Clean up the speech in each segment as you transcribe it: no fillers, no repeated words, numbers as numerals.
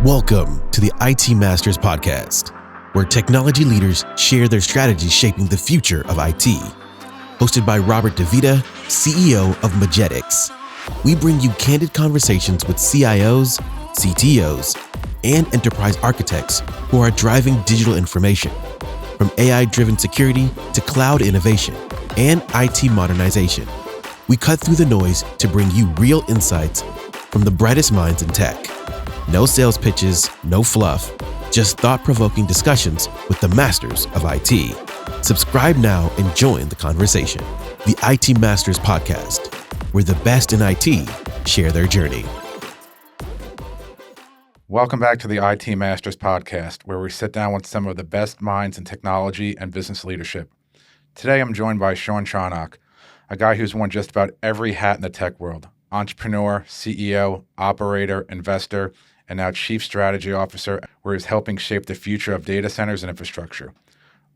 Welcome to the IT Masters Podcast, where technology leaders share their strategies shaping the future of IT. Hosted by Robert DeVita, CEO of Magetics. We bring you candid conversations with CIOs, CTOs, and enterprise architects who are driving digital information, from AI-driven security to cloud innovation and IT modernization. We cut through the noise to bring you real insights from the brightest minds in tech. No sales pitches, no fluff, just thought-provoking discussions with the masters of IT. Subscribe now and join the conversation. The IT Masters Podcast, where the best in IT share their journey. Welcome back to the IT Masters Podcast, where we sit down with some of the best minds in technology and business leadership. Today, I'm joined by Sean Charnock, a guy who's worn just about every hat in the tech world: entrepreneur, CEO, operator, investor, and now Chief Strategy Officer, where he's helping shape the future of data centers and infrastructure.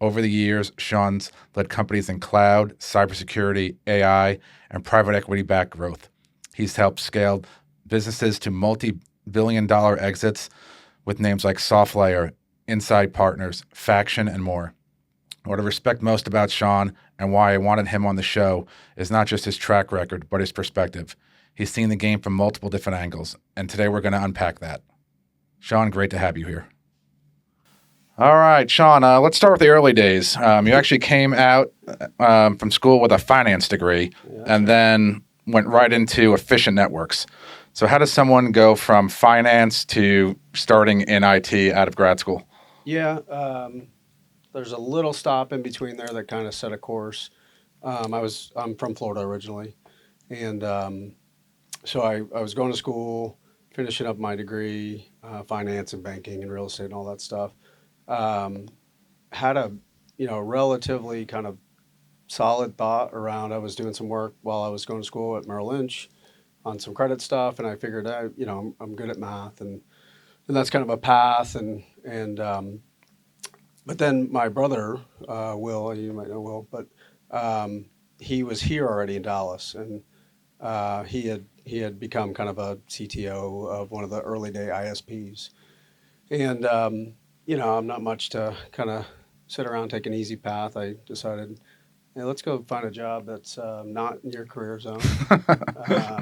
Over the years, Sean's led companies in cloud, cybersecurity, AI, and private equity-backed growth. He's helped scale businesses to multi-billion-dollar exits with names like SoftLayer, Inside Partners, Faction, and more. What I respect most about Sean and why I wanted him on the show is not just his track record, but his perspective. He's seen the game from multiple different angles, and today we're going to unpack that. Sean, great to have you here. All right, Sean, let's start with the early days. You actually came out from school with a finance degree and then went right into efficient networks. So how does someone go from finance to starting in IT out of grad school? Yeah, there's a little stop in between there that kind of set a course. I'm from Florida originally, and so I was going to school, finishing up my degree, finance and banking and real estate and all that stuff. Had a relatively kind of solid thought around. I was doing some work while I was going to school at Merrill Lynch on some credit stuff, and I figured I'm good at math, and that's kind of a path. But then my brother Will, you might know Will, but he was here already in Dallas, and he had become kind of a CTO of one of the early day ISPs. And, I'm not much to kind of sit around, take an easy path. I decided, hey, let's go find a job that's not in your career zone.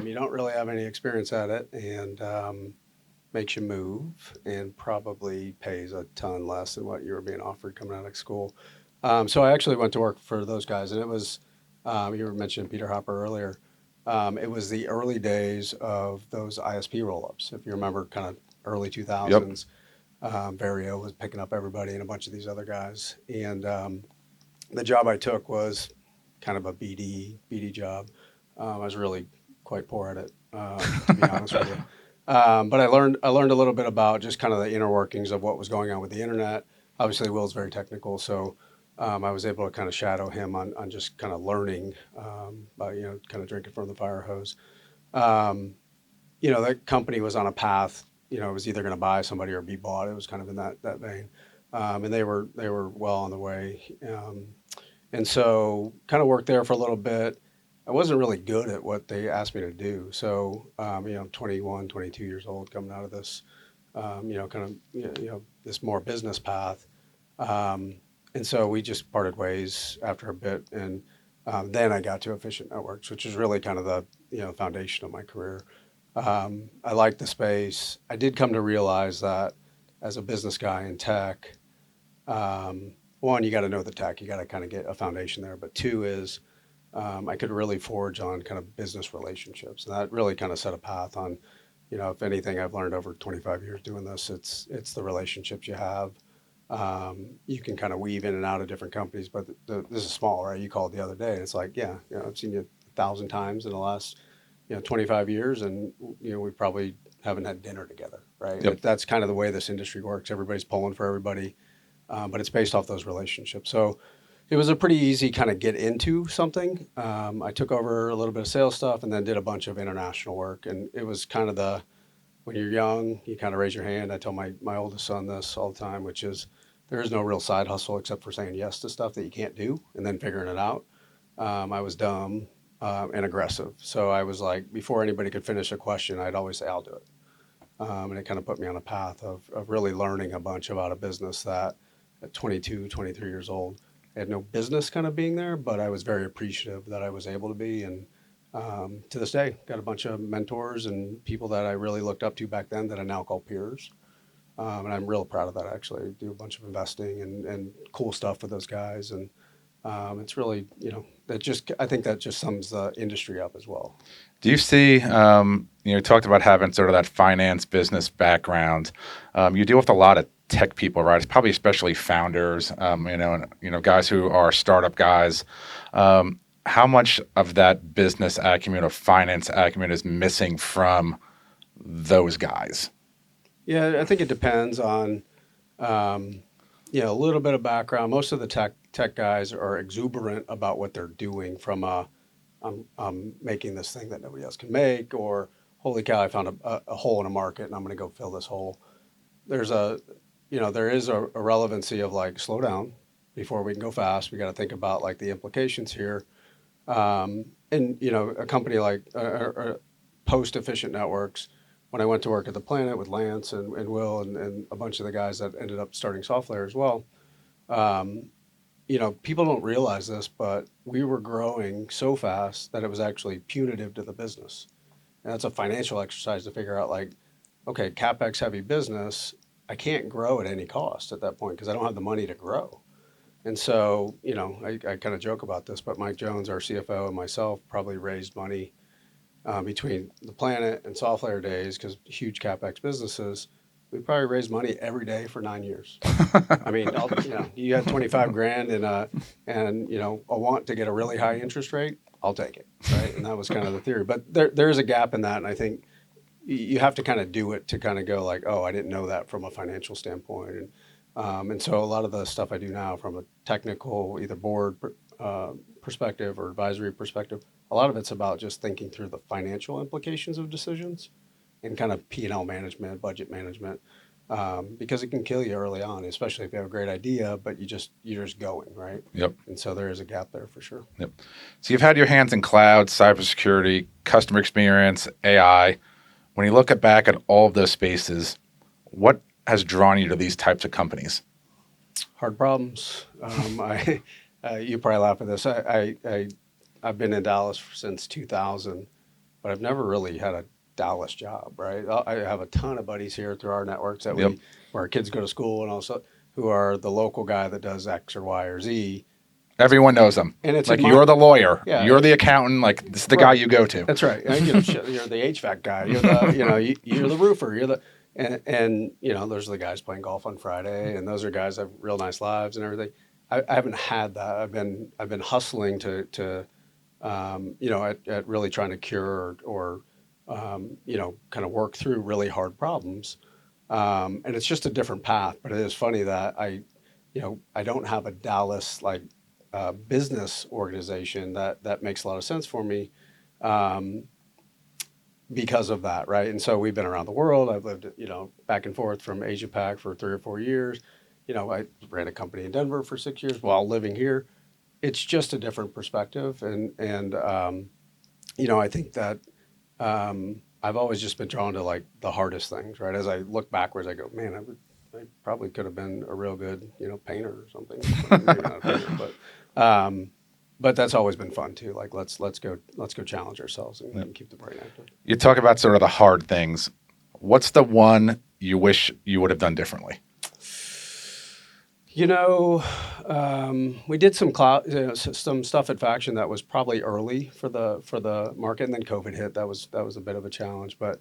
You don't really have any experience at it, and makes you move and probably pays a ton less than what you were being offered coming out of school. So I actually went to work for those guys, and it was, you were mentioning Peter Hopper earlier. It was the early days of those ISP roll-ups. If you remember, kind of early 2000s, Vario was picking up everybody and a bunch of these other guys. And the job I took was kind of a BD job. I was really quite poor at it, to be honest with you. But I learned a little bit about just kind of the inner workings of what was going on with the internet. Obviously, Will's very technical, so I was able to kind of shadow him on just kind of learning, by, kind of drinking from the fire hose. That company was on a path. It was either going to buy somebody or be bought. It was kind of in that vein, and they were well on the way. And so kind of worked there for a little bit. I wasn't really good at what they asked me to do. So, I'm 21, 22 years old, coming out of this, this more business path. And so we just parted ways after a bit. And then I got to Efficient Networks, which is really kind of the, foundation of my career. I liked the space. I did come to realize that as a business guy in tech, one, you got to know the tech. You got to kind of get a foundation there. But two is, I could really forge on kind of business relationships. And that really kind of set a path on, if anything I've learned over 25 years doing this, it's the relationships you have. You can kind of weave in and out of different companies, but this is small, right? You called the other day, and it's like, I've seen you 1,000 times in the last, 25 years, and, we probably haven't had dinner together, right? Yep. That's kind of the way this industry works. Everybody's pulling for everybody, but it's based off those relationships. So it was a pretty easy kind of get into something. I took over a little bit of sales stuff and then did a bunch of international work. And it was kind of when you're young, you kind of raise your hand. I tell my oldest son this all the time, which is there is no real side hustle except for saying yes to stuff that you can't do and then figuring it out. I was dumb and aggressive. So I was like, before anybody could finish a question, I'd always say, I'll do it. And it kind of put me on a path of really learning a bunch about a business that at 22, 23 years old, I had no business kind of being there, but I was very appreciative that I was able to be. And to this day, got a bunch of mentors and people that I really looked up to back then that I now call peers. And I'm real proud of that, actually. I do a bunch of investing and cool stuff with those guys. And it's really, I think that just sums the industry up as well. Do you see, you talked about having sort of that finance business background. You deal with a lot of tech people, right? It's probably especially founders, and guys who are startup guys. How much of that business acumen or finance acumen is missing from those guys? Yeah, I think it depends on, a little bit of background. Most of the tech guys are exuberant about what they're doing from I'm making this thing that nobody else can make, or holy cow, I found a hole in a market and I'm going to go fill this hole. There is a relevancy of like, slow down before we can go fast. We got to think about like the implications here. A company like Post Efficient Networks, when I went to work at the Planet with Lance and Will and a bunch of the guys that ended up starting SoftLayer as well, people don't realize this, but we were growing so fast that it was actually punitive to the business. And that's a financial exercise to figure out like, okay, CapEx heavy business, I can't grow at any cost at that point because I don't have the money to grow. And so, I kind of joke about this, but Mike Jones, our CFO, and myself probably raised money between the Planet and SoftLayer days, because huge CapEx businesses, we probably raised money every day for 9 years. I mean, you had 25 grand and a want to get a really high interest rate, I'll take it, right? And that was kind of the theory. But there is a gap in that, and I think you have to kind of do it to kind of go like, oh, I didn't know that from a financial standpoint. And so a lot of the stuff I do now from a technical, either board perspective or advisory perspective, a lot of it's about just thinking through the financial implications of decisions and kind of P&L management, budget management, because it can kill you early on, especially if you have a great idea, but you're just going, right? Yep. And so there is a gap there for sure. Yep. So you've had your hands in cloud, cybersecurity, customer experience, AI. When you look back at all of those spaces, what has drawn you to these types of companies? Hard problems. You probably laugh at this. I've been in Dallas since 2000, but I've never really had a Dallas job, right? I have a ton of buddies here through our networks that where our kids go to school and also who are the local guy that does X or Y or Z. Everyone knows them. And it's like you're the lawyer, you're the accountant, like this is the guy you go to. That's right. You're the HVAC guy. You're the you're the roofer. You're the those are the guys playing golf on Friday, and those are guys that have real nice lives and everything. I haven't had that. I've been hustling to at really trying to cure or kind of work through really hard problems. And it's just a different path. But it is funny that I don't have a Dallas like business organization that makes a lot of sense for me because of that, right? And so we've been around the world. I've lived, back and forth from Asia Pac for 3 or 4 years. I ran a company in Denver for 6 years while living here. It's just a different perspective, and I think that I've always just been drawn to like the hardest things, right? As I look backwards, I go, man, I probably could have been a real good, painter or something. Maybe not a painter, but that's always been fun too. Like let's go challenge ourselves and keep the brain active. You talk about sort of the hard things. What's the one you wish you would have done differently? We did some some stuff at Faction that was probably early for the market, and then COVID hit. That was a bit of a challenge. But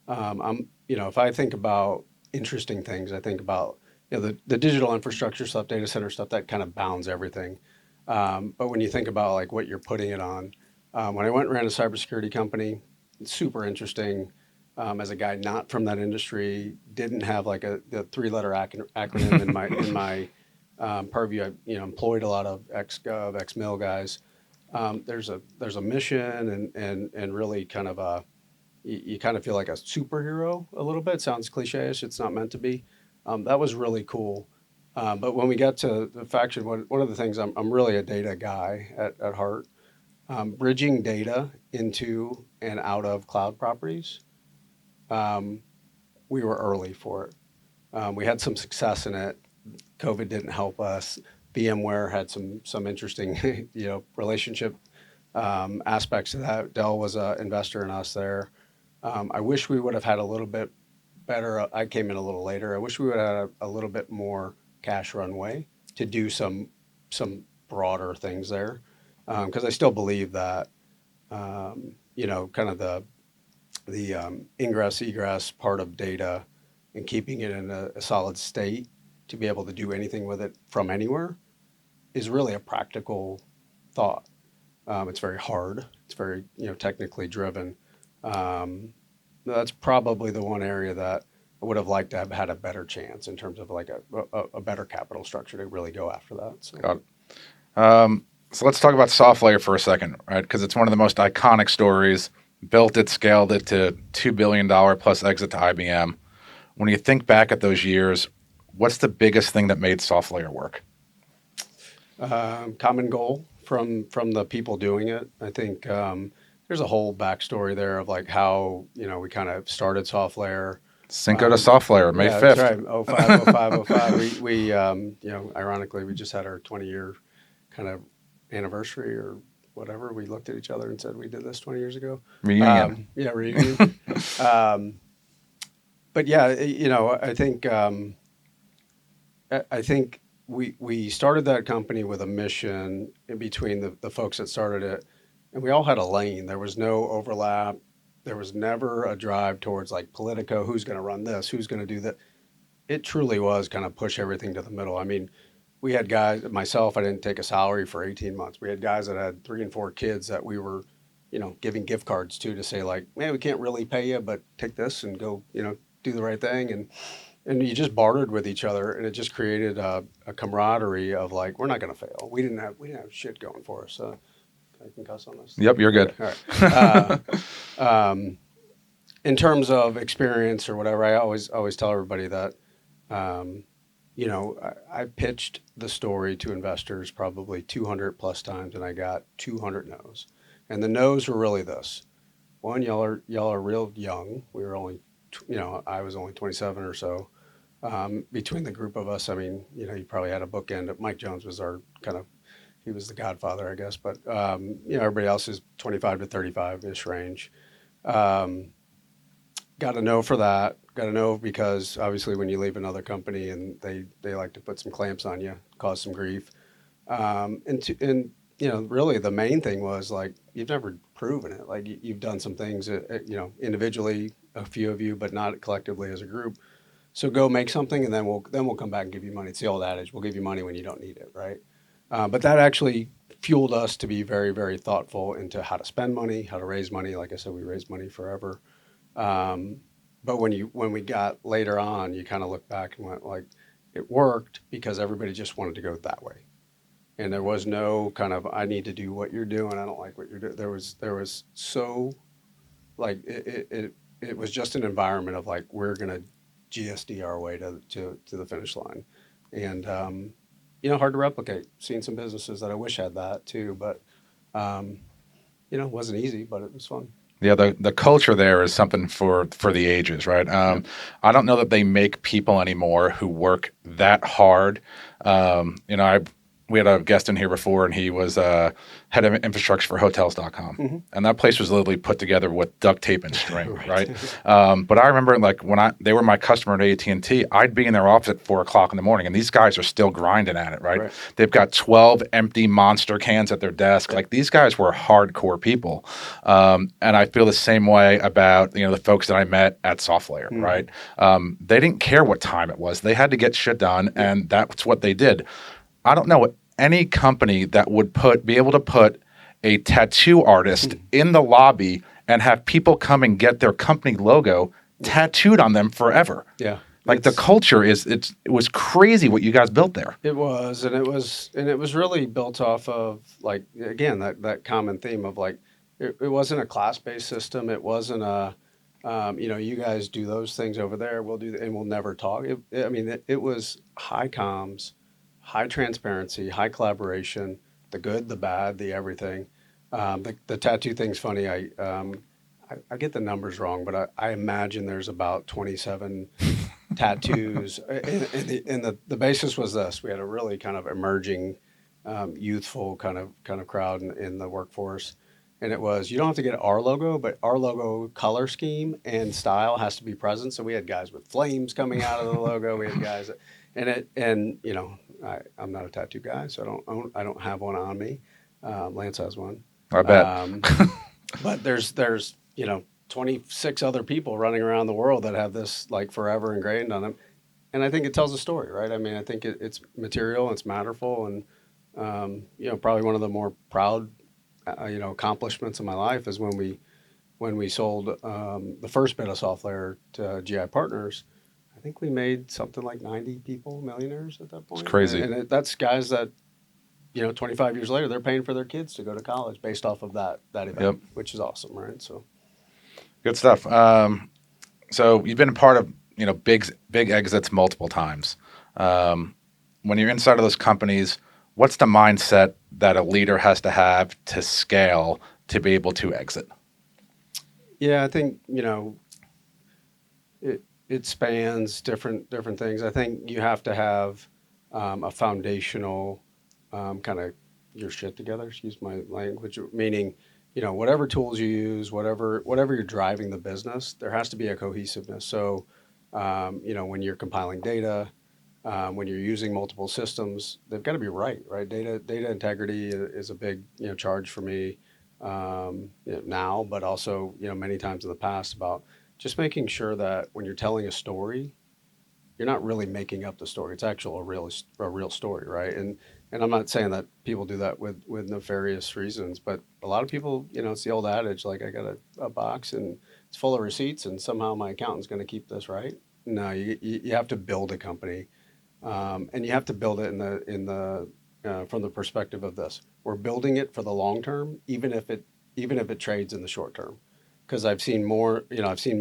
if I think about interesting things, I think about the digital infrastructure stuff, data center stuff that kind of bounds everything. But when you think about like what you're putting it on, when I went and ran a cybersecurity company, it's super interesting. As a guy not from that industry, didn't have like the 3-letter acronym in my purview. I employed a lot of ex-gov, ex-mil guys. There's a mission and really kind of you kind of feel like a superhero a little bit. Sounds cliche-ish. It's not meant to be. That was really cool. But when we got to the Faction, one of the things I'm really a data guy at heart. Bridging data into and out of cloud properties we were early for it. We had some success in it. COVID didn't help us. VMware had some interesting relationship aspects of that. Dell was an investor in us there. I wish we would have had a little bit better. I came in a little later. I wish we would have had a little bit more cash runway to do some broader things there, because I still believe that kind of the ingress egress part of data and keeping it in a solid state to be able to do anything with it from anywhere is really a practical thought. It's very hard. It's very technically driven. That's probably the one area that I would have liked to have had a better chance in terms of like a better capital structure to really go after that. So. Got it. So let's talk about SoftLayer for a second, right? Because it's one of the most iconic stories. Built it, scaled it to $2 billion plus exit to IBM. When you think back at those years, what's the biggest thing that made SoftLayer work? Common goal from the people doing it. I think there's a whole backstory there of like how we kind of started SoftLayer. Cinco de SoftLayer, May 5th. That's right. 05. We ironically, we just had our 20-year kind of anniversary or whatever. We looked at each other and said we did this 20 years ago. Reunion. Reunion. But yeah, I think we started that company with a mission in between the folks that started it, and we all had a lane. There was no overlap. There was never a drive towards like Politico, who's going to run this, who's going to do that. It truly was kind of push everything to the middle. I mean, we had guys, myself, I didn't take a salary for 18 months. We had guys that had 3 and 4 kids that we were, giving gift cards to say like, man, we can't really pay you, but take this and go, do the right thing. And you just bartered with each other, and it just created a camaraderie of like, we're not going to fail. We didn't have shit going for us. I can cuss on this. Yep, you're good. Okay. All right. In terms of experience or whatever, I always tell everybody that, I pitched the story to investors probably 200 plus times, and I got 200 no's. And the no's were really this: one, y'all are real young. We were only, I was only 27 or so. Between the group of us, I mean, you probably had a bookend. Mike Jones was our he was the godfather, I guess. But, everybody else is 25 to 35-ish range. Got to know for that. Got to know because obviously when you leave another company and they like to put some clamps on you, cause some grief. Really the main thing was like, you've never proven it. Like you've done some things, individually, a few of you, but not collectively as a group. So go make something, and then we'll come back and give you money. It's the old adage: we'll give you money when you don't need it, right? But that actually fueled us to be very, very thoughtful into how to spend money, how to raise money. Like I said, we raised money forever. But when we got later on, you kind of look back and went like, it worked because everybody just wanted to go that way, and there was no kind of I need to do what you're doing. I don't like what you're doing. There was so like it was just an environment of like we're gonna GSD our way to the finish line, and hard to replicate. Seen some businesses that I wish had that too, but it wasn't easy, but it was fun. Yeah, the culture there is something for the ages, right? I don't know that they make people anymore who work that hard. We had a guest in here before, and he was head of infrastructure for hotels.com. Mm-hmm. And that place was literally put together with duct tape and string, right? But I remember like when they were my customer at AT&T, I'd be in their office at 4 o'clock in the morning, and these guys are still grinding at it, right? They've got 12 empty Monster cans at their desk. Like these guys were hardcore people. And I feel the same way about, the folks that I met at SoftLayer, right? They didn't care what time it was. They had to get shit done, and that's what they did. I don't know any company that would be able to put a tattoo artist in the lobby and have people come and get their company logo tattooed on them forever. Yeah. Like the culture it was crazy what you guys built there. It was, and it was really built off of like, again, that common theme of like, it wasn't a class-based system. It wasn't you guys do those things over there. We'll do and we'll never talk. It was high comms, high transparency, high collaboration, the good, the bad, the everything. The tattoo thing's funny. I get the numbers wrong, but I imagine there's about 27 tattoos. And the basis was this: we had a really kind of emerging, youthful kind of crowd in the workforce, and it was you don't have to get our logo, but our logo color scheme and style has to be present. So we had guys with flames coming out of the logo. We had guys, and I'm not a tattoo guy, so I don't have one on me. Lance has one. I bet. Um, but there's 26 other people running around the world that have this like forever ingrained on them, and I think it tells a story, right? I mean, I think it's material, it's matterful, and probably one of the more proud accomplishments of my life is when we sold the first bit of software to GI Partners. I think we made something like 90 people millionaires at that point. It's crazy. And that's guys that 25 years later, they're paying for their kids to go to college based off of that event, Yep. which is awesome, right? So Good stuff. So you've been a part of big exits multiple times. When you're inside of those companies, what's the mindset that a leader has to have to scale to be able to exit? yeah, I think it spans different things. I think you have to have a foundational kind of your shit together. Excuse my language, meaning whatever tools you use, whatever you're driving the business, there has to be a cohesiveness. So when you're compiling data, when you're using multiple systems, they've got to be right. Data integrity is a big charge for me now, but also many times in the past about just making sure that when you're telling a story, you're not really making up the story. It's actual a real story, right? And I'm not saying that people do that with nefarious reasons, but a lot of people, it's the old adage, like I got a box and it's full of receipts, and somehow my accountant's going to keep this right. No, you have to build a company, and you have to build it in the from the perspective of this. We're building it for the long term, even if it trades in the short term, because I've seen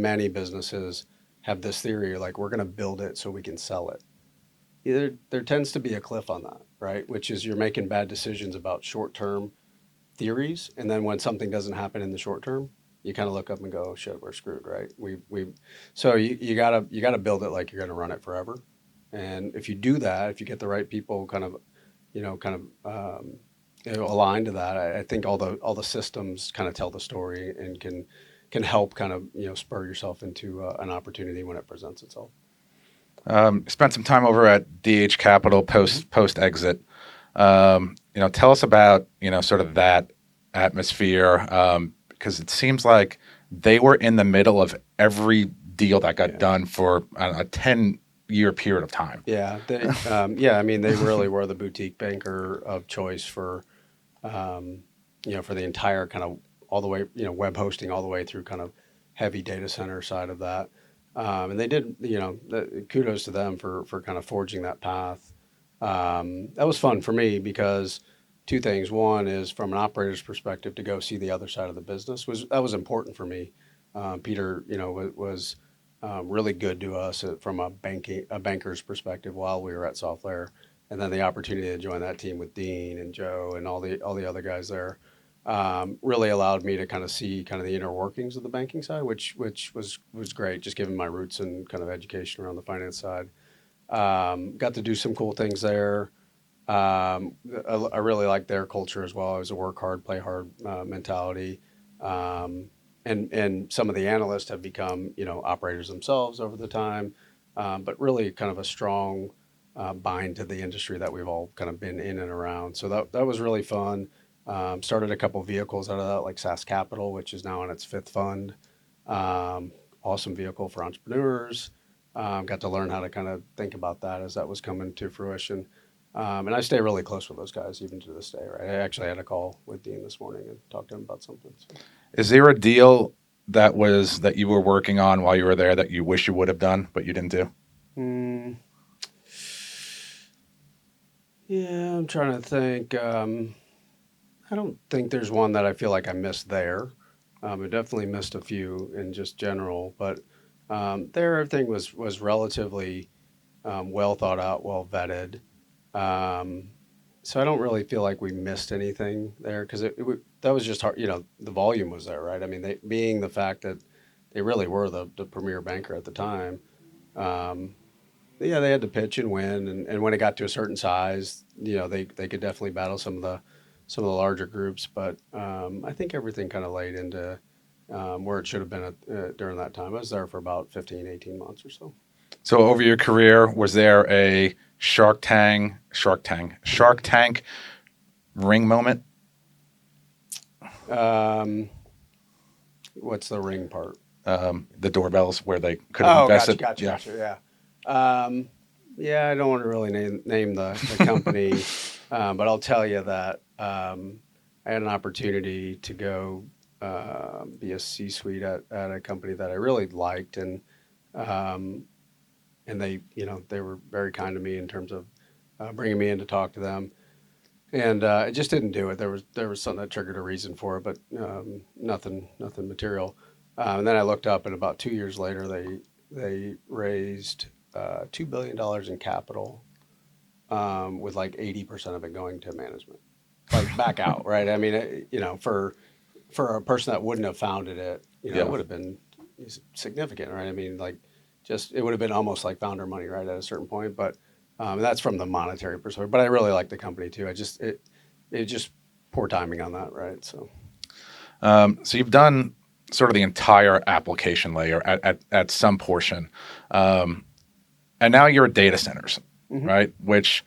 many businesses have this theory like we're going to build it so we can sell it. There tends to be a cliff on that, right? Which is you're making bad decisions about short term theories, and then when something doesn't happen in the short term, you kind of look up and go, oh, "Shit, we're screwed," right? So you gotta build it like you're going to run it forever, and if you do that, if you get the right people, aligned to that, I think all the systems kind of tell the story and can help kind of spur yourself into an opportunity when it presents itself. Spent some time over at DH Capital post exit. Tell us about sort of that atmosphere, because it seems like they were in the middle of every deal that got done for a 10-year period of time. Yeah, I mean, they really were the boutique banker of choice for for the entire kind of all the way web hosting all the way through kind of heavy data center side of that. And they did, kudos to them for kind of forging that path. That was fun for me because two things. One is from an operator's perspective to go see the other side of the business was important for me. Peter, was really good to us from a banker's perspective while we were at Software, and then the opportunity to join that team with Dean and Joe and all the other guys there. Really allowed me to kind of see kind of the inner workings of the banking side, which was great, just given my roots and kind of education around the finance side. Got to do some cool things there. I really liked their culture as well. It was a work hard, play hard mentality. And some of the analysts have become operators themselves over the time, but really kind of a strong bind to the industry that we've all kind of been in and around. So that was really fun. Started a couple vehicles out of that, like SAS Capital, which is now on its fifth fund. Awesome vehicle for entrepreneurs. Got to learn how to kind of think about that as that was coming to fruition. And I stay really close with those guys even to this day. Right? I actually had a call with Dean this morning and talked to him about something. So. Is there a deal that you were working on while you were there that you wish you would have done but you didn't do? Yeah, I'm trying to think. I don't think there's one that I feel like I missed there. I definitely missed a few in just general, but there everything was relatively well thought out, well vetted. so I don't really feel like we missed anything there because that was just hard. The volume was there, right? I mean, being the fact that they really were the premier banker at the time. Um, yeah, they had to pitch and win, and when it got to a certain size, they could definitely battle some of the larger groups. But I think everything kind of laid into where it should have been during that time. I was there for about 15, 18 months or so. So over your career, was there a Shark Tank ring moment? What's the ring part? The doorbells where they could have invested. Gotcha. Yeah, I don't want to really name the company, but I'll tell you that I had an opportunity to go be a C-suite at a company that I really liked, um, and they were very kind to me in terms of bringing me in to talk to them. And it just didn't do it. There was something that triggered a reason for it, but nothing material. And then I looked up, and about 2 years later, they raised $2 billion in capital, with like 80% of it going to management, like back out, right? I mean, for a person that wouldn't have founded it, Yeah. it would have been significant, right? I mean, like just it would have been almost like founder money, right, at a certain point. But that's from the monetary perspective. But I really like the company too. It just poor timing on that, right? So You've done sort of the entire application layer at some portion. And now you're at data centers, right? Which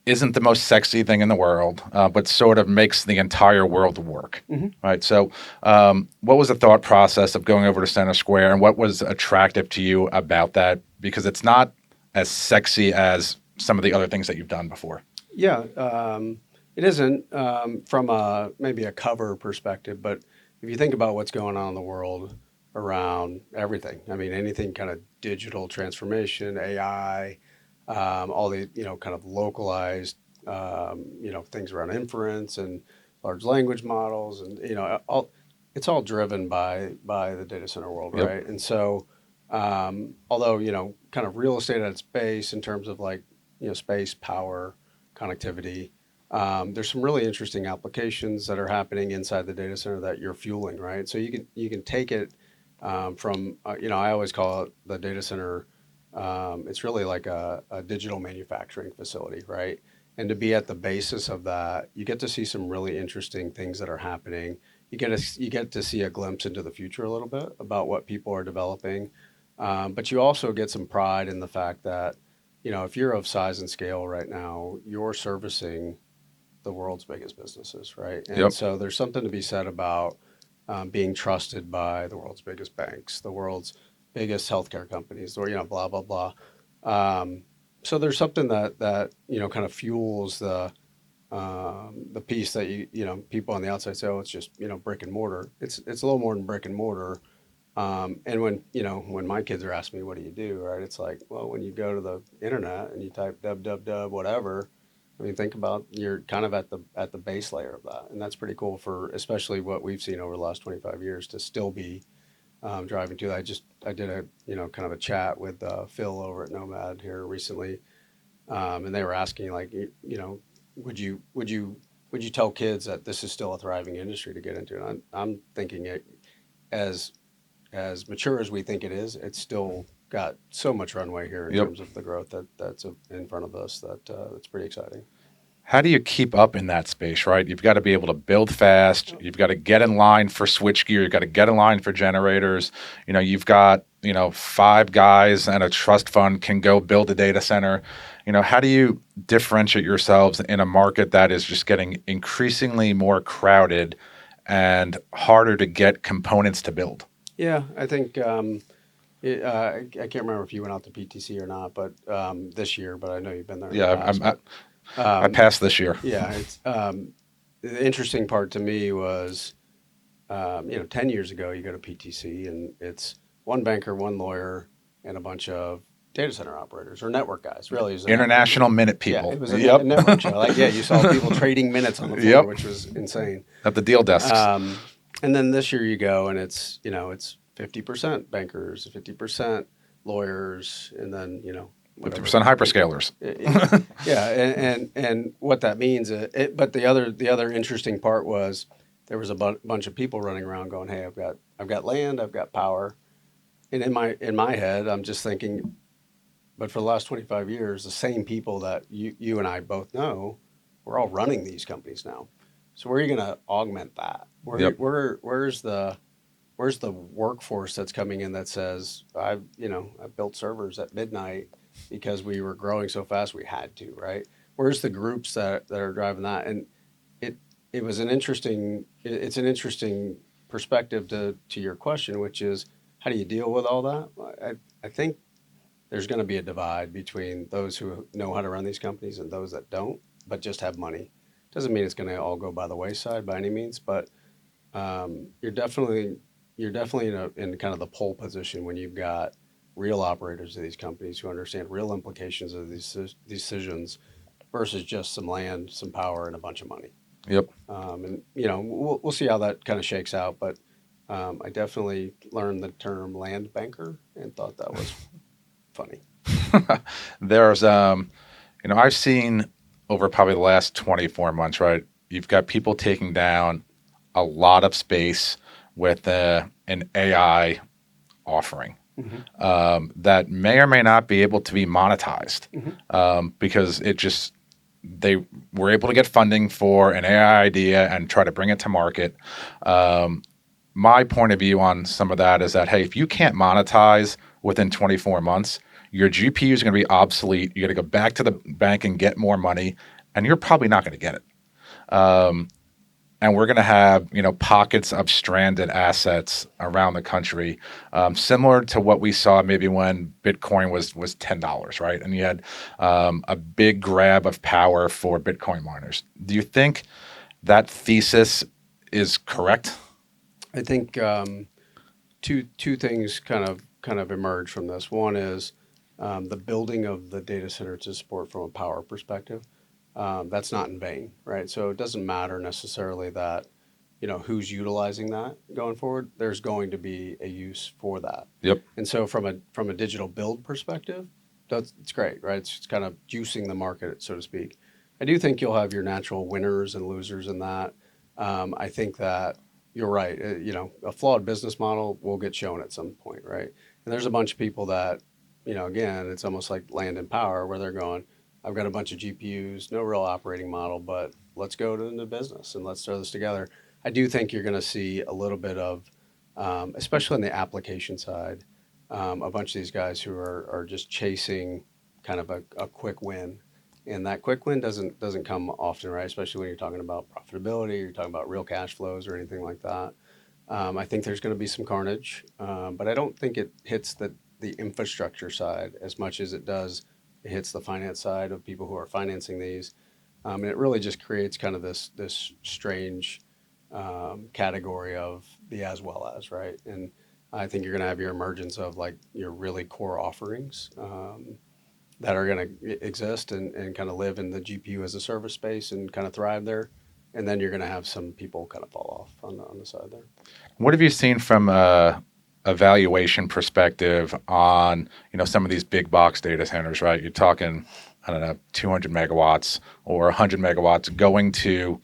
isn't the most sexy thing in the world, but sort of makes the entire world work, right? So what was the thought process of going over to Center Square, and what was attractive to you about that? Because it's not as sexy as some of the other things that you've done before. Yeah, it isn't from maybe a cover perspective, but if you think about what's going on in the world around everything, I mean, anything kind of digital transformation, AI, all the kind of localized things around inference and large language models, and it's all driven by the data center world, Yep. right? And so although kind of real estate at its base in terms of like space, power, connectivity, there's some really interesting applications that are happening inside the data center that you're fueling, right? So you can take it from I always call it the data center. It's really like a digital manufacturing facility, right? And to be at the basis of that, you get to see some really interesting things that are happening. You get to see a glimpse into the future a little bit about what people are developing, but you also get some pride in the fact that if you're of size and scale right now, you're servicing the world's biggest businesses, right? And Yep. so there's something to be said about being trusted by the world's biggest banks, the world's biggest healthcare companies, or blah blah blah. So there's something that kind of fuels the piece that people on the outside say, oh, it's just brick and mortar. It's a little more than brick and mortar. And when my kids are asking me, what do you do, right? It's like, well, when you go to the internet and you type www whatever, I mean, think about you're kind of at the base layer of that, and that's pretty cool for especially what we've seen over the last 25 years to still be driving to that. I did a kind of a chat with Phil over at Nomad here recently, and they were asking like would you tell kids that this is still a thriving industry to get into? And I'm thinking it as mature as we think it is, it's still got so much runway here in Yep. terms of the growth that's in front of us that's pretty exciting. How do you keep up in that space, right? You've got to be able to build fast. You've got to get in line for switchgear. You've got to get in line for generators. You've got, 5 guys and a trust fund can go build a data center. How do you differentiate yourselves in a market that is just getting increasingly more crowded and harder to get components to build? Yeah, I think I can't remember if you went out to PTC or not, but this year. But I know you've been there. Yeah, I passed this year. Yeah, it's the interesting part to me was 10 years ago you go to PTC and it's one banker, one lawyer, and a bunch of data center operators or network guys. Really, International minute people. Yeah, it was a network show. Like, you saw people trading minutes on the floor, which was insane. At the deal desks. And then this year you go and it's 50% bankers, 50% lawyers, and then whatever. 50% hyperscalers. Yeah, and what that means. But the other interesting part was there was a bunch of people running around going, "Hey, I've got land, I've got power," and in my head, I'm just thinking, but for the last 25 years, the same people that you and I both know, we're all running these companies now. So where are you going to augment that? Yep. Where's the workforce that's coming in that says I built servers at midnight because we were growing so fast we had to, right? Where's the groups that are driving that? And it was it's an interesting perspective to your question, which is how do you deal with all that? I think there's going to be a divide between those who know how to run these companies and those that don't, but just have money. Doesn't mean it's going to all go by the wayside by any means, but you're definitely in kind of the pole position when you've got real operators of these companies who understand real implications of these decisions versus just some land, some power, and a bunch of money. Yep. And we'll see how that kind of shakes out, but I definitely learned the term land banker and thought that was funny. There's, I've seen over probably the last 24 months, right? You've got people taking down a lot of space with an AI offering that may or may not be able to be monetized because they were able to get funding for an AI idea and try to bring it to market. My point of view on some of that is that, hey, if you can't monetize within 24 months, your GPU is going to be obsolete. You got to go back to the bank and get more money, and you're probably not going to get it. And we're going to have, pockets of stranded assets around the country, similar to what we saw maybe when Bitcoin was $10, right? And you had a big grab of power for Bitcoin miners. Do you think that thesis is correct? I think two things kind of emerge from this. One is the building of the data center to support from a power perspective. That's not in vain, right? So it doesn't matter necessarily that, who's utilizing that going forward. There's going to be a use for that. Yep. And so from a digital build perspective, it's great, right? It's kind of juicing the market, so to speak. I do think you'll have your natural winners and losers in that. I think that you're right. A flawed business model will get shown at some point, right? And there's a bunch of people that, again, it's almost like land and power where they're going, I've got a bunch of GPUs, no real operating model, but let's go into business and let's throw this together. I do think you're going to see a little bit of, especially on the application side, a bunch of these guys who are just chasing kind of a quick win. And that quick win doesn't come often, right? Especially when you're talking about profitability, you're talking about real cash flows or anything like that. I think there's going to be some carnage, but I don't think it hits the infrastructure side as much as it hits the finance side of people who are financing these. And it really just creates kind of this strange category of the as well as, right? And I think you're going to have your emergence of like your really core offerings that are going to exist and kind of live in the GPU as a service space and kind of thrive there. And then you're going to have some people kind of fall off on the side there. What have you seen from a valuation perspective on, some of these big box data centers, right? You're talking, 200 megawatts or 100 megawatts going to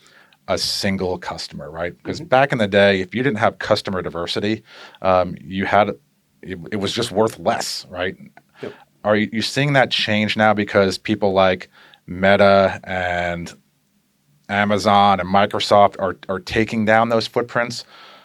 a single customer, right? Because back in the day, if you didn't have customer diversity, it was just worth less, right? Yep. Are you seeing that change now because people like Meta and Amazon and Microsoft are taking down those footprints?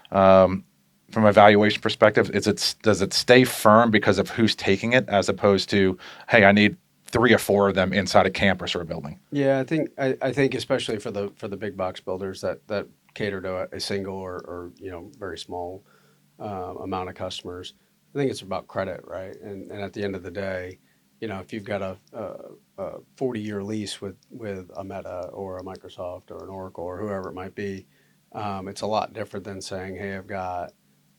From a valuation perspective, does it stay firm because of who's taking it as opposed to, hey, I need 3 or 4 of them inside a campus or a building? Yeah, I think especially for the big box builders that cater to a single or very small amount of customers. I think it's about credit, right? And at the end of the day, if you've got a 40-year lease with a Meta or a Microsoft or an Oracle or whoever it might be, it's a lot different than saying, hey, I've got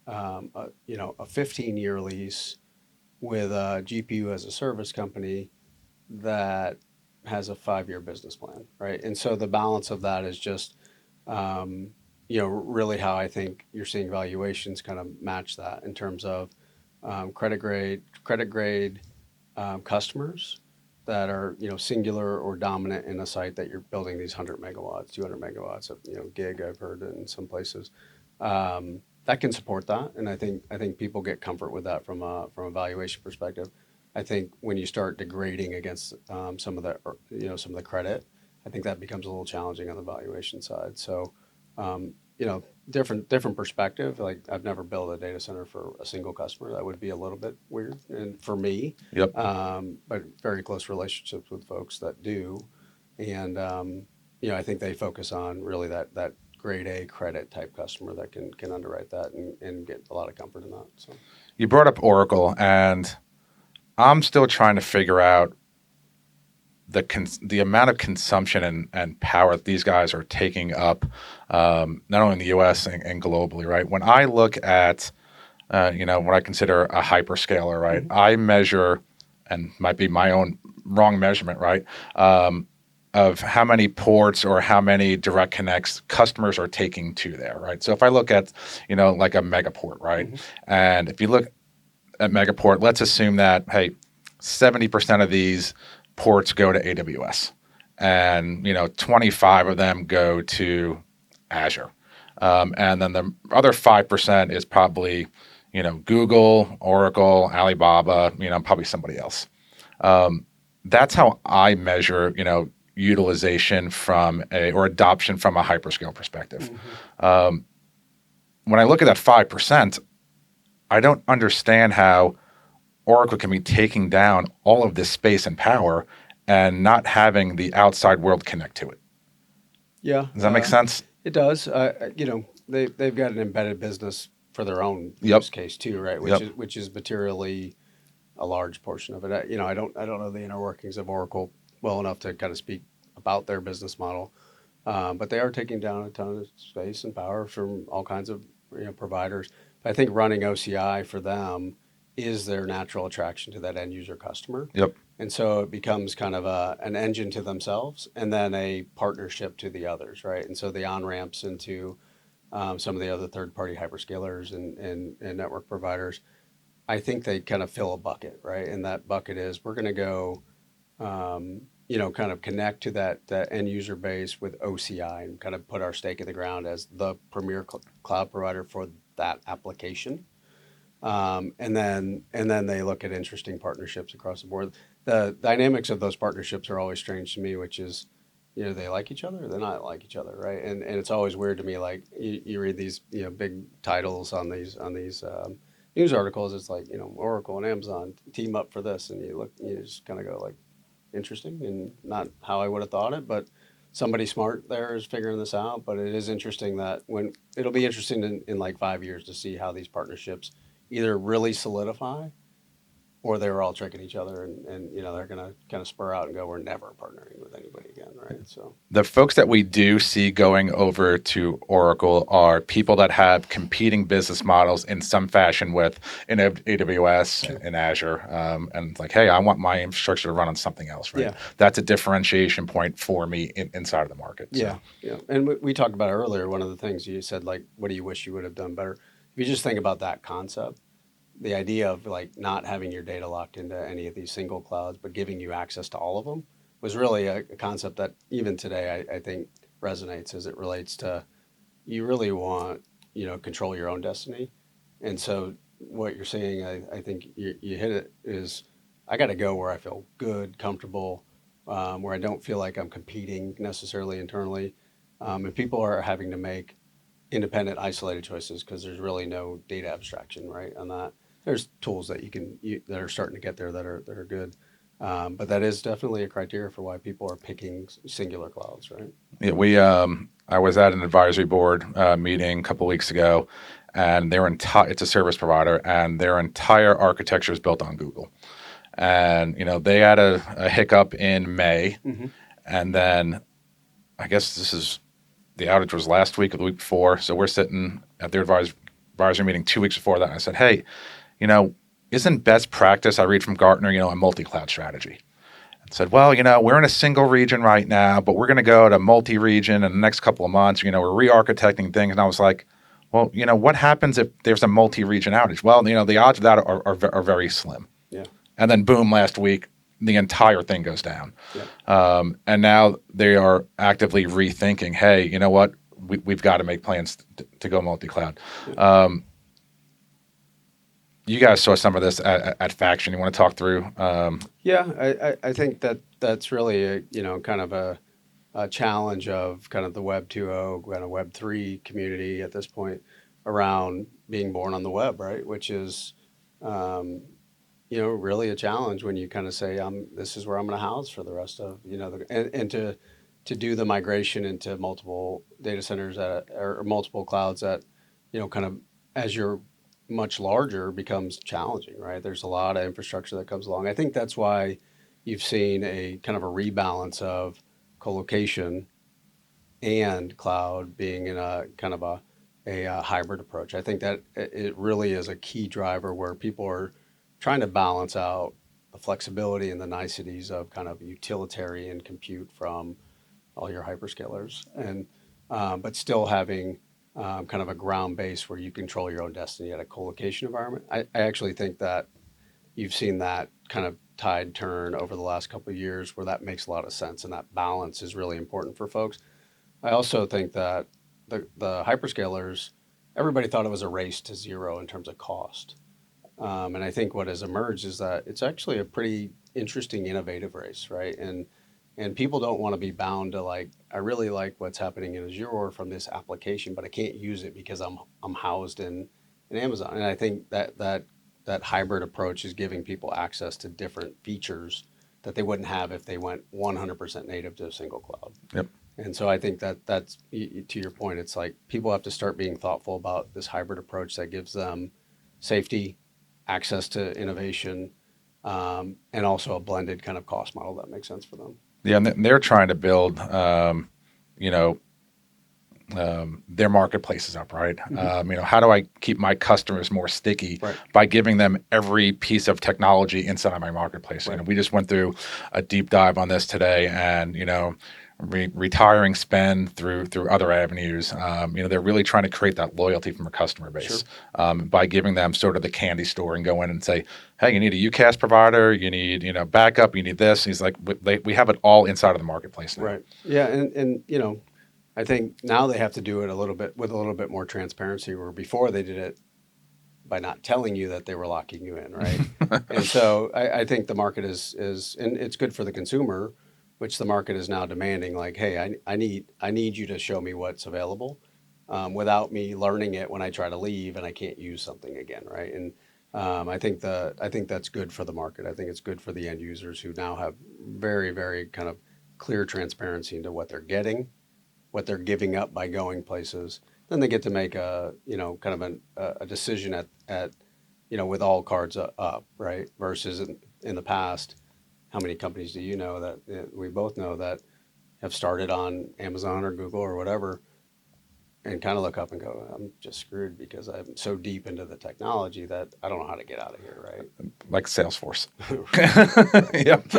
a 15-year lease with a GPU as a service company that has a 5-year business plan, right? And so the balance of that is just, really how I think you're seeing valuations kind of match that in terms of credit grade, customers that are, singular or dominant in a site that you're building these 100 megawatts, 200 megawatts of, gig, I've heard in some places. That can support that, and I think people get comfort with that from a valuation perspective. I think when you start degrading against some of the credit, I think that becomes a little challenging on the valuation side. So, different perspective. Like, I've never built a data center for a single customer. That would be a little bit weird, and for me, Yep. but very close relationships with folks that do, and I think they focus on really that grade A credit type customer that can underwrite that and get a lot of comfort in that. So You brought up Oracle, and I'm still trying to figure out the amount of consumption and power that these guys are taking up, not only in the U.S. and globally, right? When I look at, what I consider a hyperscaler, right? Mm-hmm. I measure, and might be my own wrong measurement, right? Of how many ports or how many direct connects customers are taking to there, right? So if I look at, like a megaport, right? Mm-hmm. And if you look at megaport, let's assume that, hey, 70% of these ports go to AWS, and 25 of them go to Azure, and then the other 5% is probably Google, Oracle, Alibaba, probably somebody else. That's how I measure utilization or adoption from a hyperscale perspective. Mm-hmm. When I look at that 5%, I don't understand how Oracle can be taking down all of this space and power and not having the outside world connect to it. Yeah. Does that make sense? It does. They've got an embedded business for their own Yep. use case too, right? Which is materially a large portion of it. I don't know the inner workings of Oracle well enough to kind of speak about their business model, but they are taking down a ton of space and power from all kinds of providers. But I think running OCI for them is their natural attraction to that end user customer. Yep. And so it becomes kind of an engine to themselves and then a partnership to the others, right? And so the on-ramps into some of the other third-party hyperscalers and network providers, I think they kind of fill a bucket, right? And that bucket is we're going to go, kind of connect to that end user base with OCI and kind of put our stake in the ground as the premier cloud provider for that application. And then they look at interesting partnerships across the board. The dynamics of those partnerships are always strange to me, which is, they like each other or they're not like each other, right? And it's always weird to me, like you read these big titles on these news articles. It's like Oracle and Amazon team up for this, and you just kind of go like, interesting, and not how I would have thought it, but somebody smart there is figuring this out. But it is interesting that it'll be interesting in like 5 years to see how these partnerships either really solidify or they were all tricking each other and they're going to kind of spur out and go, we're never partnering with anybody again, right? So the folks that we do see going over to Oracle are people that have competing business models in some fashion with AWS and Azure, and like, hey, I want my infrastructure to run on something else, right? Yeah. That's a differentiation point for me inside of the market. So. Yeah. And we talked about earlier, one of the things you said, like, what do you wish you would have done better? If you just think about that concept, the idea of like not having your data locked into any of these single clouds, but giving you access to all of them was really a concept that even today I think resonates as it relates to you really want, control your own destiny. And so what you're saying, I think you hit it, is I got to go where I feel good, comfortable, where I don't feel like I'm competing necessarily internally. And people are having to make independent, isolated choices because there's really no data abstraction, right, on that. There's tools that that are starting to get there that are good, but that is definitely a criteria for why people are picking singular clouds, right? Yeah, I was at an advisory board meeting a couple of weeks ago, and it's a service provider, and their entire architecture is built on Google, and they had a hiccup in May, Mm-hmm. and then I guess the outage was last week or the week before, so we're sitting at their advisory meeting 2 weeks before that, and I said, hey, isn't best practice, I read from Gartner, a multi-cloud strategy? And said, well, we're in a single region right now, but we're going to go to multi-region in the next couple of months. We're re-architecting things. And I was like, well, what happens if there's a multi-region outage? Well, the odds of that are very slim. Yeah. And then boom, last week, the entire thing goes down. Yeah. And now they are actively rethinking, hey, you know what? We've got to make plans to go multi-cloud. Yeah. You guys saw some of this at Faction. You want to talk through? Yeah, I think that's really kind of a challenge of kind of the Web 2.0, kind of Web 3 community at this point around being born on the web, right? Which is, really a challenge when you kind of say, this is where I'm going to house for the rest of, and to do the migration into multiple data centers or multiple clouds that, kind of as you're much larger becomes challenging, right? There's a lot of infrastructure that comes along. I think that's why you've seen a kind of a rebalance of colocation and cloud being in a kind of a hybrid approach. I think that it really is a key driver where people are trying to balance out the flexibility and the niceties of kind of utilitarian compute from all your hyperscalers, and but still having kind of a ground base where you control your own destiny at a colocation environment. I actually think that you've seen that kind of tide turn over the last couple of years where that makes a lot of sense, and that balance is really important for folks. I also think that the hyperscalers, everybody thought it was a race to zero in terms of cost. And I think what has emerged is that it's actually a pretty interesting, innovative race, right? And people don't want to be bound to like, I really like what's happening in Azure from this application, but I can't use it because I'm housed in Amazon. And I think that hybrid approach is giving people access to different features that they wouldn't have if they went 100% native to a single cloud. Yep. And so I think that's to your point. It's like people have to start being thoughtful about this hybrid approach that gives them safety, access to innovation, and also a blended kind of cost model that makes sense for them. Yeah, and they're trying to build, you know, their marketplaces up, right? Mm-hmm. How do I keep my customers more sticky Right. by giving them every piece of technology inside of my marketplace? Right. We just went through a deep dive on this today, and retiring spend through other avenues. They're really trying to create that loyalty from a customer base by giving them sort of the candy store and go in and say, hey, you need a UCaaS provider, you need backup, you need this. And he's like, we have it all inside of the marketplace now. Right. Yeah, and I think now they have to do it a little bit more transparency, where before they did it by not telling you that they were locking you in, right? And so I think the market is, and it's good for the consumer, which the market is now demanding. Like, hey, I need you to show me what's available, without me learning it when I try to leave and I can't use something again, right? And I think that's good for the market. I think it's good for the end users who now have very, very kind of clear transparency into what they're getting, what they're giving up by going places. Then they get to make a kind of a decision at with all cards up, right? Versus in the past, how many companies do you know that we both know that have started on Amazon or Google or whatever, and kind of look up and go, I'm just screwed because I'm so deep into the technology that I don't know how to get out of here, right? Like Salesforce. Right. Yep.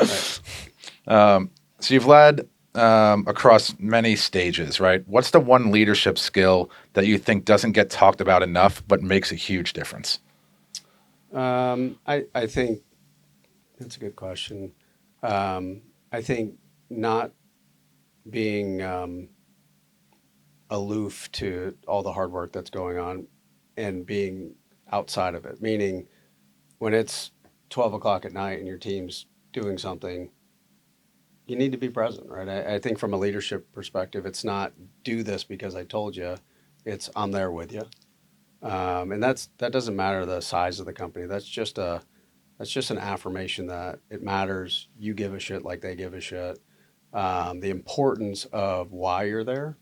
Right. So you've led across many stages, right? What's the one leadership skill that you think doesn't get talked about enough but makes a huge difference? I think that's a good question. I think not being aloof to all the hard work that's going on and being outside of it, meaning when it's 12 o'clock at night and your team's doing something, you need to be present, right? I think from a leadership perspective, it's not do this because I told you, it's I'm there with you. And that doesn't matter the size of the company. That's just an affirmation that it matters. You give a shit like they give a shit. The importance of why you're there.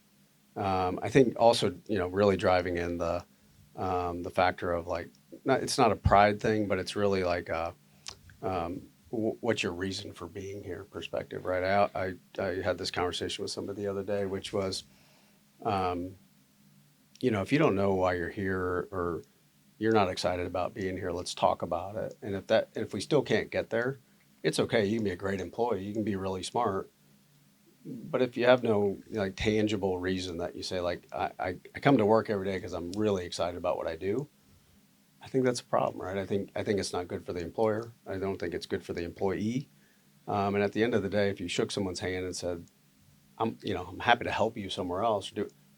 I think also really driving in the factor of like it's not a pride thing, but it's really like what's your reason for being here perspective, right? I had this conversation with somebody the other day, which was, if you don't know why you're here or you're not excited about being here, let's talk about it. And if we still can't get there, it's okay. You can be a great employee. You can be really smart. But if you have no like tangible reason that you say like I come to work every day because I'm really excited about what I do, I think that's a problem, right? I think it's not good for the employer. I don't think it's good for the employee. And at the end of the day, if you shook someone's hand and said, I'm happy to help you somewhere else,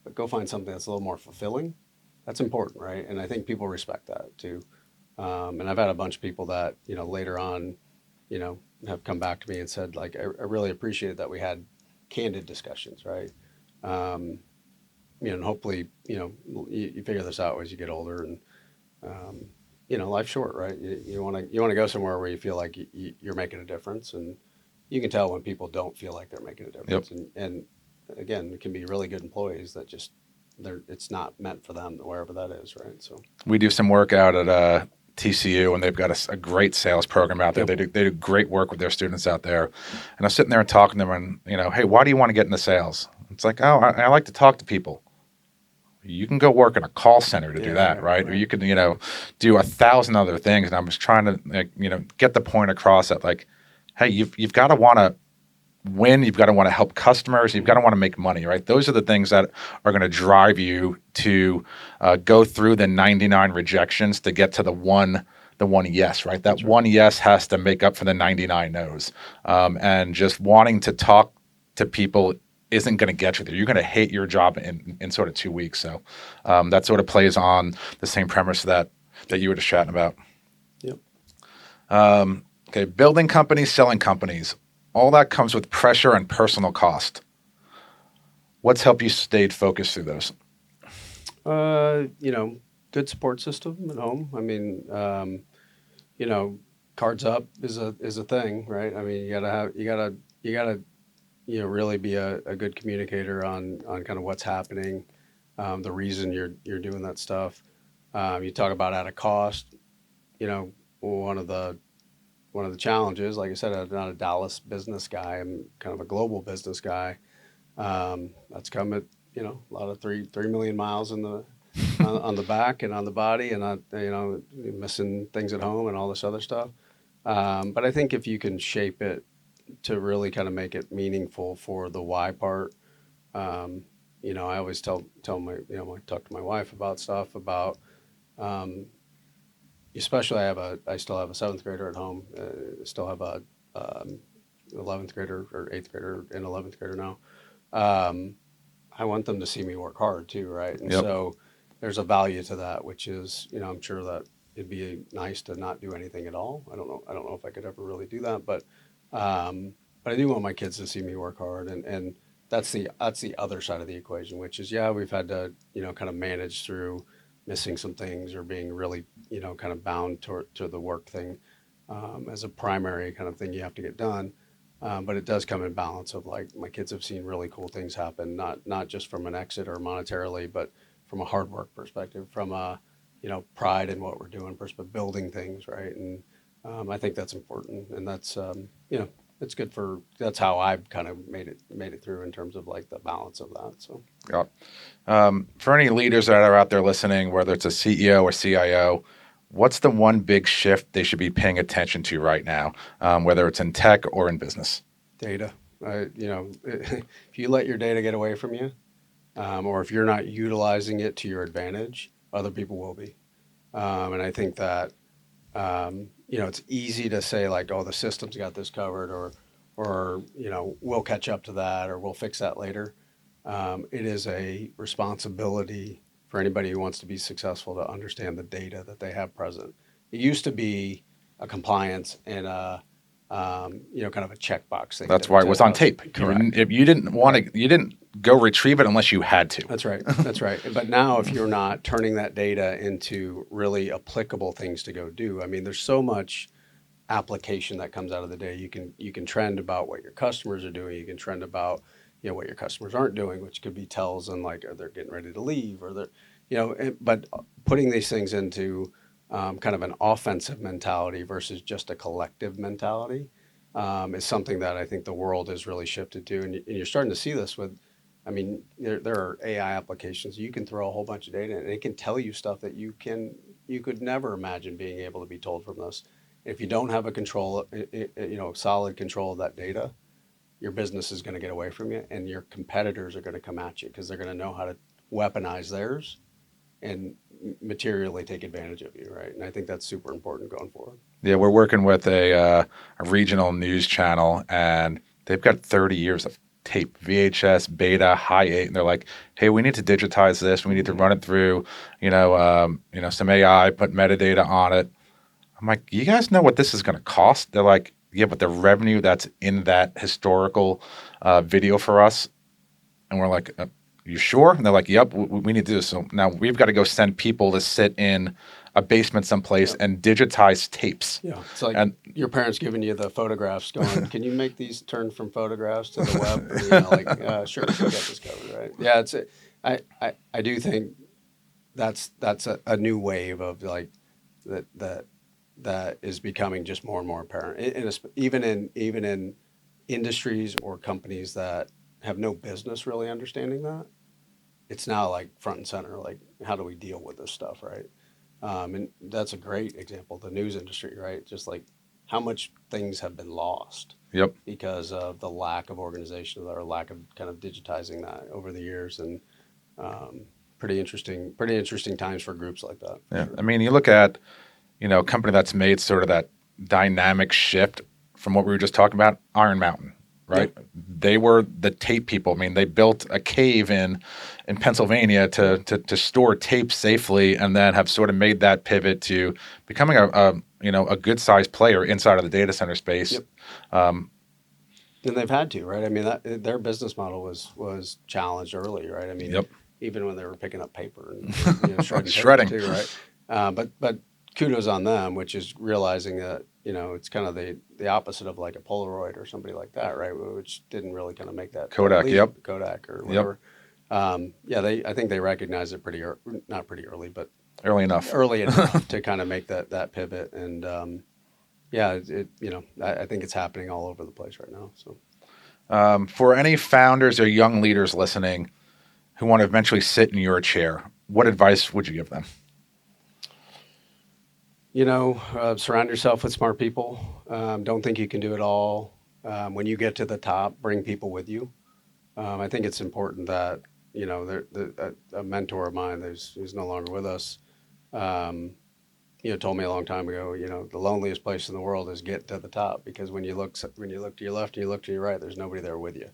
but go find something that's a little more fulfilling. That's important, right? And I think people respect that too. And I've had a bunch of people that, later on, you know, have come back to me and said, like, I really appreciate that we had candid discussions, right? Um, and hopefully, you figure this out as you get older, and um, life's short, right? You want to go somewhere where you feel like you're making a difference, and you can tell when people don't feel like they're making a Yep. difference. And again, it can be really good employees that just it's not meant for them, wherever that is, right? So We do some work out at TCU, and they've got a great sales program out there. Yep. They do great work with their students out there. And I'm sitting there and talking to them, and hey, why do you want to get into sales? It's like, oh, I like to talk to people. You can go work in a call center to do that, right? Or you can, do 1,000 other things. And I was trying to, get the point across that, like, hey, you've got to want to win. You've got to want to help customers. You've got to want to make money, right? Those are the things that are going to drive you to go through the 99 rejections to get to the one yes, right? That one yes has to make up for the 99 no's. And just wanting to talk to people isn't going to get you there. You're going to hate your job in sort of 2 weeks. So that sort of plays on the same premise that you were just chatting about. Yep. Okay, building companies, selling companies, all that comes with pressure and personal cost. What's helped you stay focused through those? Good support system at home. I mean, cards up is a thing, right? I mean, you gotta really be a good communicator on kind of what's happening, the reason you're doing that stuff. You talk about at a cost. One of the challenges, like I said, I'm not a Dallas business guy. I'm kind of a global business guy. That's come at a lot of 3 million miles in the on the back and on the body, and missing things at home and all this other stuff. But I think if you can shape it to really kind of make it meaningful for the why part, I always tell my I talk to my wife about stuff about. Um, Especially, I still have a seventh grader at home. Still have a 11th grader or eighth grader and 11th grader now. Um, I want them to see me work hard too, right? And Yep. so there's a value to that, which is, I'm sure that it'd be nice to not do anything at all. I don't know. I don't know if I could ever really do that, but I do want my kids to see me work hard, and that's the other side of the equation, which is, yeah, we've had to, kind of manage through missing some things or being really, kind of bound to the work thing, as a primary kind of thing you have to get done. But it does come in balance of, like, my kids have seen really cool things happen, not just from an exit or monetarily, but from a hard work perspective, from a pride in what we're doing, perspective, building things, right? And I think that's important, and that's it's good that's how I've kind of made it through in terms of, like, the balance of that. So Yeah. For any leaders that are out there listening, whether it's a CEO or CIO, what's the one big shift they should be paying attention to right now, whether it's in tech or in business? data, if you let your data get away from you, or if you're not utilizing it to your advantage, other people will be. And I think that it's easy to say, like, oh, the system's got this covered, or we'll catch up to that, or we'll fix that later. It is a responsibility for anybody who wants to be successful to understand the data that they have present. It used to be a compliance and kind of a checkbox thing. That's why it was on tape. Correct. If you didn't want to, you didn't go retrieve it unless you had to. That's right. That's right. But now, if you're not turning that data into really applicable things to go do, I mean, there's so much application that comes out of the day. You can trend about what your customers are doing. You can trend about what your customers aren't doing, which could be tells on, like, they're getting ready to leave, or but putting these things into kind of an offensive mentality versus just a collective mentality, is something that I think the world has really shifted to, and you're starting to see this with. I mean, there are AI applications. You can throw a whole bunch of data in, and it can tell you stuff that you could never imagine being able to be told from this. If you don't have a solid control of that data, your business is going to get away from you, and your competitors are going to come at you because they're going to know how to weaponize theirs and materially take advantage of you, right? And I think that's super important going forward. Yeah, we're working with a regional news channel, and they've got 30 years of tape, VHS, beta, high 8, and they're like, "Hey, we need to digitize this. We need to run it through, some AI, put metadata on it." I'm like, "You guys know what this is going to cost?" They're like, "Yeah, but the revenue that's in that historical video for us," and we're like, "You sure?" And they're like, "Yep, we need to do this." So now we've got to go send people to sit in a basement someplace and digitize tapes. Yeah, it's like your parents giving you the photographs, going, "Can you make these turn from photographs to the web?" Or, sure, we got this covered, right? Yeah, I do think that's a new wave of like that is becoming just more and more apparent, even in industries or companies that have no business really understanding that. It's now like front and center. Like, how do we deal with this stuff, right? And that's a great example, the news industry, right? Just like how much things have been lost Yep. because of the lack of organization or lack of kind of digitizing that over the years. And pretty interesting times for groups like that. Yeah. Sure. I mean, you look at, a company that's made sort of that dynamic shift from what we were just talking about, Iron Mountain, right? Yeah. They were the tape people. I mean, they built a cave in Pennsylvania to store tape safely, and then have sort of made that pivot to becoming a good sized player inside of the data center space. Yep. And they've had to, right? I mean, their business model was challenged early, right? I mean, even when they were picking up paper and shredding paper too, right? But kudos on them, which is realizing that it's kind of the opposite of like a Polaroid or somebody like that, right? Which didn't really kind of make that Kodak, leap, Kodak or whatever. I think they recognized it not pretty early, but early enough to kind of make that pivot. And I think it's happening all over the place right now. So, for any founders or young leaders listening who want to eventually sit in your chair, what advice would you give them? Surround yourself with smart people. Don't think you can do it all. When you get to the top, bring people with you. I think it's important that, a mentor of mine who's no longer with us, told me a long time ago, the loneliest place in the world is getting to the top, because when you look to your left and you look to your right, there's nobody there with you.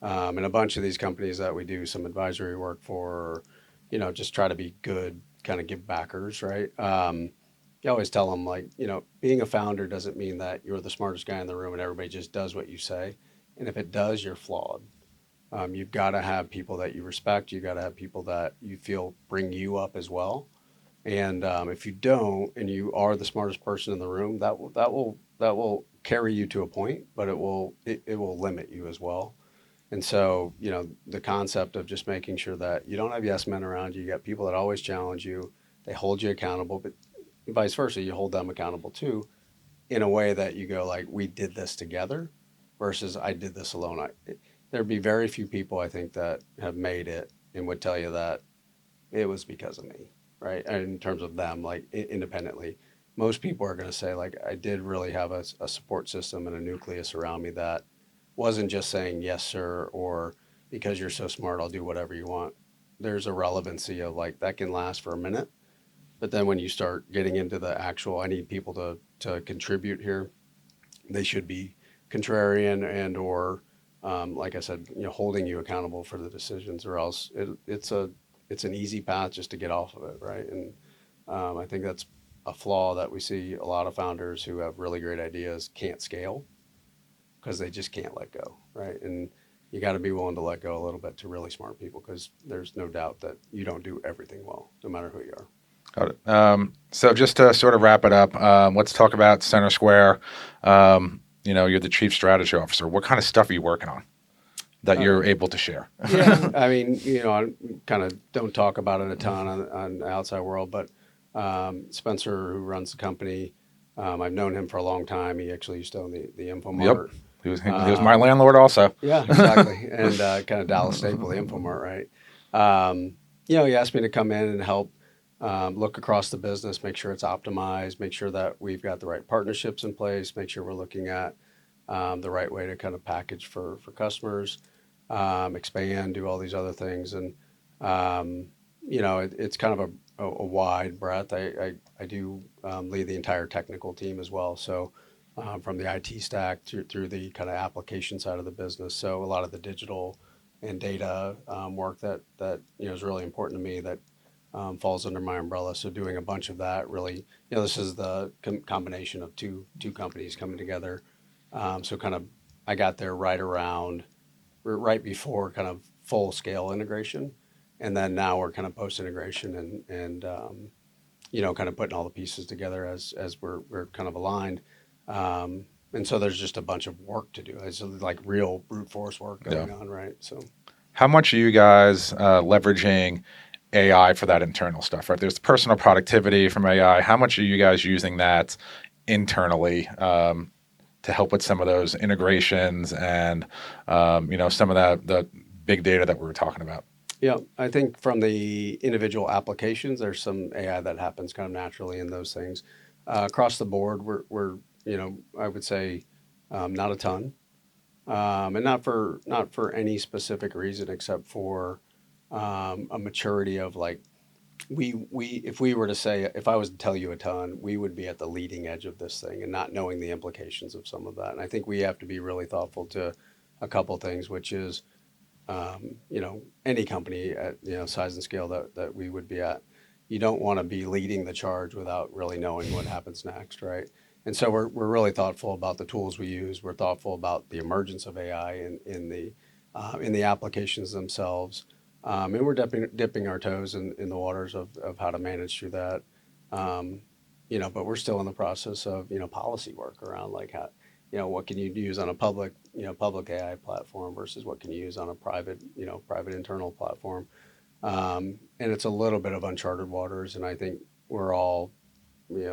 And a bunch of these companies that we do some advisory work for, just try to be good, kind of give backers, right? You always tell them, like, being a founder doesn't mean that you're the smartest guy in the room and everybody just does what you say. And if it does, you're flawed. You've got to have people that you respect. You've got to have people that you feel bring you up as well. And if you don't, and you are the smartest person in the room, that will carry you to a point, but it will limit you as well. And so, the concept of just making sure that you don't have yes men around you. You got people that always challenge you. They hold you accountable, but vice versa, you hold them accountable too, in a way that you go like, we did this together versus I did this alone. There'd be very few people, I think, that have made it and would tell you that it was because of me, right? And in terms of them, like independently, most people are going to say, like, I did really have a support system and a nucleus around me that wasn't just saying yes, sir, or because you're so smart, I'll do whatever you want. There's a relevancy of like that can last for a minute. But then when you start getting into the actual, I need people to contribute here, they should be contrarian and or, like I said, holding you accountable for the decisions, or else it's an easy path just to get off of it, right? And I think that's a flaw that we see a lot of founders who have really great ideas can't scale because they just can't let go, right? And you got to be willing to let go a little bit to really smart people, because there's no doubt that you don't do everything well, no matter who you are. Got it. So just to sort of wrap it up, let's talk about Center Square. You're the chief strategy officer. What kind of stuff are you working on that you're able to share? Yeah, I mean, I kind of don't talk about it a ton on the outside world, but Spencer, who runs the company, I've known him for a long time. He actually used to own the Infomart. Yep. He was my landlord also. Yeah, exactly. And kind of Dallas staple, the Infomart, right? He asked me to come in and help look across the business, make sure it's optimized, make sure that we've got the right partnerships in place, make sure we're looking at the right way to kind of package for customers, expand, do all these other things. And it's kind of a wide breadth. I do lead the entire technical team as well. So from the IT stack through the kind of application side of the business. So a lot of the digital and data work that is really important to me that falls under my umbrella. So doing a bunch of that really, this is the combination of two companies coming together. So kind of I got there right before kind of full scale integration, and then now we're kind of post integration and kind of putting all the pieces together as we're kind of aligned. And so there's just a bunch of work to do. It's like real brute force work going on, right? So, how much are you guys leveraging AI for that internal stuff? Right, there's personal productivity from AI. How much are you guys using that internally to help with some of those integrations and some of the big data that we were talking about? Yeah, I think from the individual applications, there's some AI that happens kind of naturally in those things. Across the board, we're I would say not a ton, and not for any specific reason except for a maturity of like if we were to say, if I was to tell you a ton, we would be at the leading edge of this thing and not knowing the implications of some of that. And I think we have to be really thoughtful to a couple things, which is any company at size and scale that we would be at, you don't want to be leading the charge without really knowing what happens next, right? And so we're really thoughtful about the tools we use. We're thoughtful about the emergence of AI in the applications themselves, and we're dipping our toes in the waters of how to manage through that. But we're still in the process of policy work around like how what can you use on a public AI platform versus what can you use on a private internal platform. And it's a little bit of uncharted waters, and I think we're all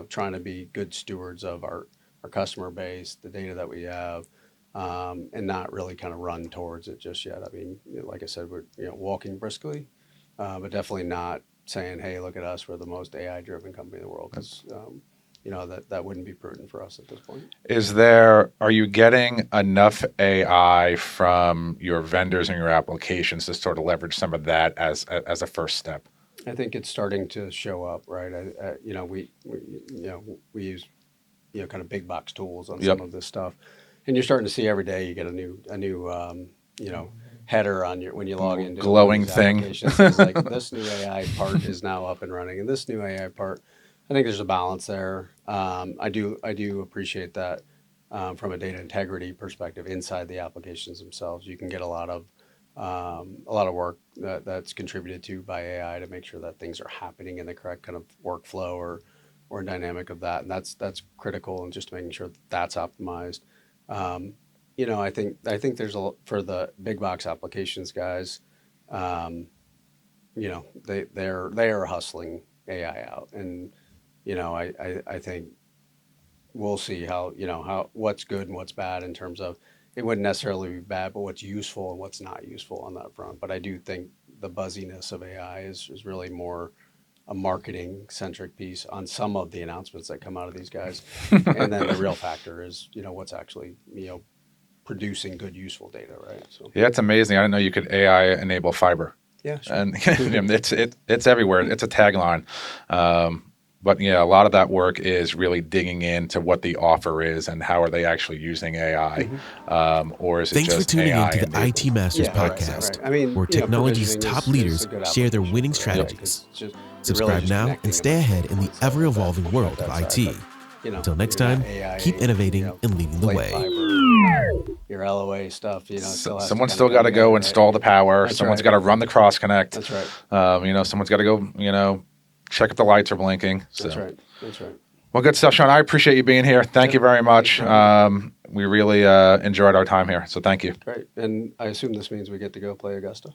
trying to be good stewards of our customer base, the data that we have, and not really kind of run towards it just yet. I mean, like I said, we're walking briskly, but definitely not saying, "Hey, look at us, we're the most AI-driven company in the world," because that wouldn't be prudent for us at this point. Are you getting enough AI from your vendors and your applications to sort of leverage some of that as a first step? I think it's starting to show up, right? We use kind of big box tools on some of this stuff, and you're starting to see every day you get a new header on when you log into glowing thing. It's like this new AI part is now up and running, and this new AI part. I think there's a balance there. I do appreciate that from a data integrity perspective inside the applications themselves. You can get a lot of work that's contributed to by AI to make sure that things are happening in the correct kind of workflow or dynamic of that, and that's critical, and just making sure that's optimized. I think there's for the big box applications guys, they are hustling AI out, and I think we'll see how what's good and what's bad in terms of it wouldn't necessarily be bad, but what's useful and what's not useful on that front. But I do think the buzziness of AI is really more a marketing centric piece on some of the announcements that come out of these guys, and then the real factor is what's actually producing good useful data, right? So yeah, it's amazing. I didn't know you could AI enable fiber. Yeah, sure. And it's everywhere. It's a tagline. But yeah, a lot of that work is really digging into what the offer is and how are they actually using AI, or is it Thanks just for tuning AI in to the enabled? IT Masters Right, podcast, right. I mean, where technology's provisioning top is leaders a good share their application winning for it, right? strategies. 'Cause you're Subscribe really just now connecting and a stay bunch of ahead in the points that ever-evolving that world of that side, IT. but, Until next you're not time, AI, keep innovating and leading the late way. fiber, your LOA stuff, still has Someone's to still got to go install the power. That's Someone's right. got to run the cross connect. That's right. Someone's got to go, check if the lights are blinking. So. That's right. Well, good stuff, Sean. I appreciate you being here. Thank you very much. We really enjoyed our time here. So thank you. Great. And I assume this means we get to go play Augusta?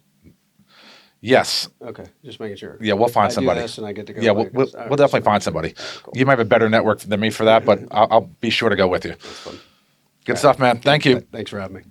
Yes. Okay. Just making sure. Yeah, we'll find somebody. I do this and I get to go Yeah, play we'll Augusta. definitely find somebody. Right, cool. You might have a better network than me for that, but I'll be sure to go with you. That's fun. Good stuff, man. Thank you. Thanks for having me.